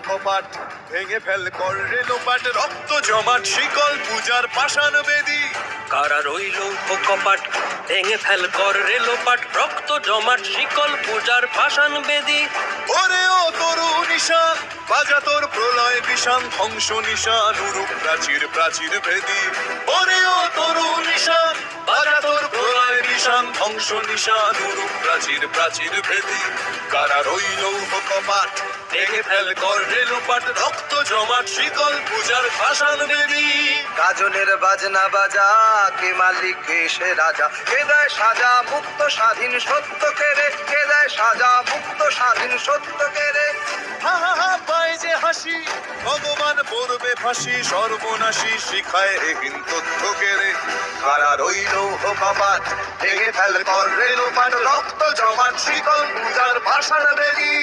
কপাট ভেঙে ফেল কর রে লোপাট রক্ত জমাট শিকল পূজার পাষাণ বেদী কারা রইল কপাট ভেঙে ফেল কর রে লোপাট রক্ত জমাট শিকল পূজার পাষাণ বেদী ওরে ও তরু নিশান বাজা তোর প্রলয় বিষান ধ্বংস নিশান উরুপ প্রাচীর প্রাচীর ভেদী ওরে ও তরু নিশান বাজা তোর প্রলয় নিশান ধ্বংস নিশান উরুপ প্রাচীর প্রাচীর ভেদী কারা রইল কপাট ভেঙে ফেল কর রে লোপাট রক্ত জমাট শিকল পূজার পাষাণ বেদী গাজনের বাজনা বাজা কে মালিক কে সে রাজা কে দেয় সাজা মুক্ত স্বাধীন সত্য কেড়ে কে দেয় সাজা মুক্ত স্বাধীন সত্য কেড়ে হা হা হা পায় যে হাসি ভগবান পড়বে ফাঁসি সর্বনাশী শিখায় এহীন তথ্য কেড়ে কারা রইল কপাট ভেঙে ফেল কর রে লোপাট রক্ত জমাট শিকল পূজার পাষাণ বেদী